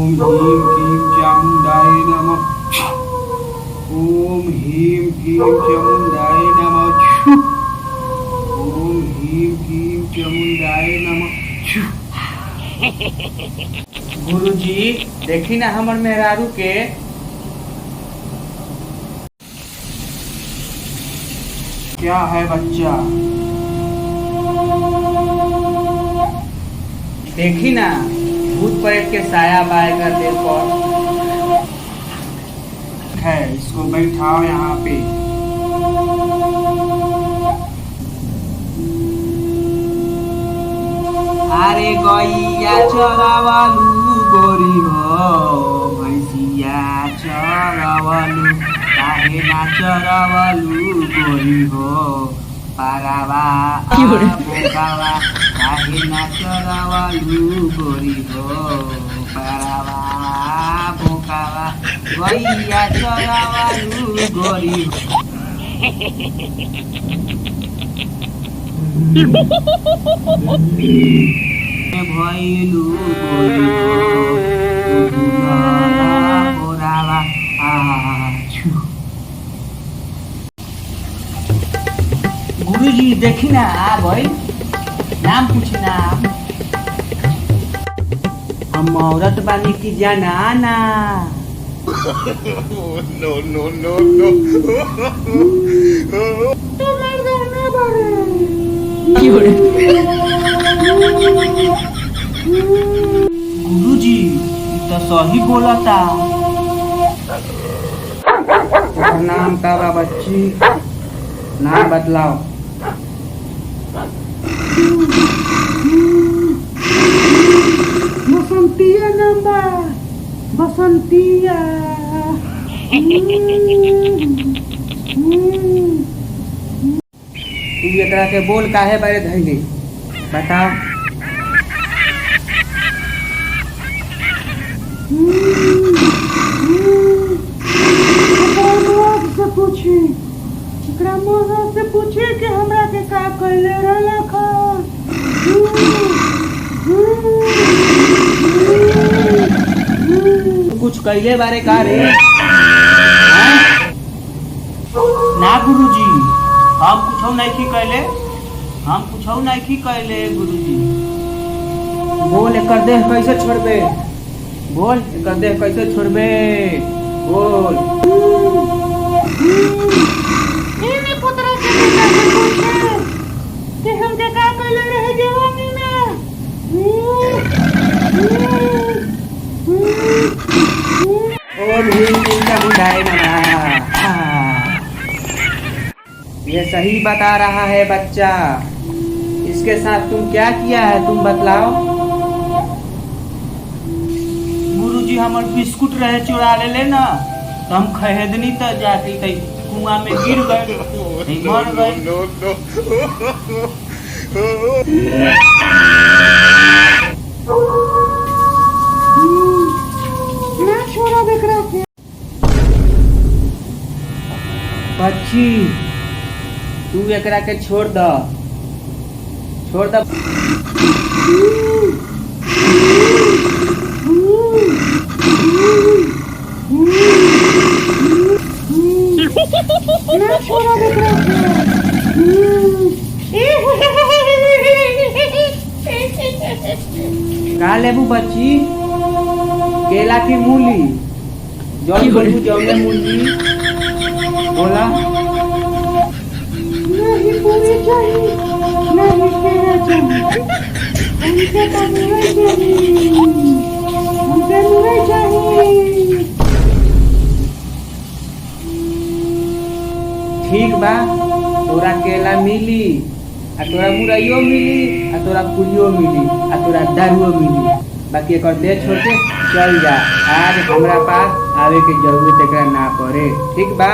ओम ह्रीं क्लीं चामुंडाय नमः। ओम ह्रीं क्लीं चामुंडाय नमः। ओम ह्रीं क्लीं चामुंडाय नमः। गुरुजी देखी ना हमर मेहरारू के। क्या है बच्चा? देखी ना भूत प्रेत के साया बाएगा देर पर है। इसको बैठाओ यहाँ पे। अरे गैया चरावालू गोरी हो, भैंसिया चरावालू काहे ना चरावालू गोरी हो, पारावा बोकावा काहे ना चरावालू गोरी हो, पारावा बोकावा गैया चरावालू गोरी हो। भैलू गोरी हो बोरावा आछू। गुरुजी देखी ना भाई, नाम पूछ नाम। हम औरत बानी की जनाना। No no no no. गुरुजी तो सही बोला था। नाम का बा बच्ची, नाम बतलाओ। बसंतिया नाम बा, बसंतिया। तू एकरा के बोल काहे बारे धैले बताओ। से पूछे कि हमरा के का कइले रहला खा। कुछ कइले बारे का रे? ना गुरुजी हम कुछो नहीं कइले, हम कुछो नहीं कइले गुरुजी। बोल एकर देह कैसे छोड़बे, बोल एकर देह कैसे छोड़बे, बोल। इने पुत्र के बेटा से पूछे कि हम के का कइले रहे जवानी में। ओम ह्रीं क्लीं चामुंडाय नमः। ये सही बता रहा है बच्चा। इसके साथ तुम क्या किया है तुम बतलाओ। गुरुजी हमर बिस्कुट रहे चुरा ले ना, तो हम खहेदनी तो जाती थी कुआं में गिर गए, मर गए। बच्ची तू एकरा के छोड़ द, छोड़ द। का लेबू बच्ची? केला की मूली? जौन बोलू जौने मूली बोला। नहीं पूरी चाहिए, नहीं केला चाहिए, हमसे तो नहीं चाहिए, हमसे नहीं चाहिए। ठीक बा, तोरा केला मिली, आ तोरा मुरैयो मिली, आ तोरा पुलियो मिली, आ तोरा दारुओ मिली। बाकी एक दे छोड़ के चल जा। आज हमरा पास आवे के जरूरत एकरा ना पड़े। ठीक बा।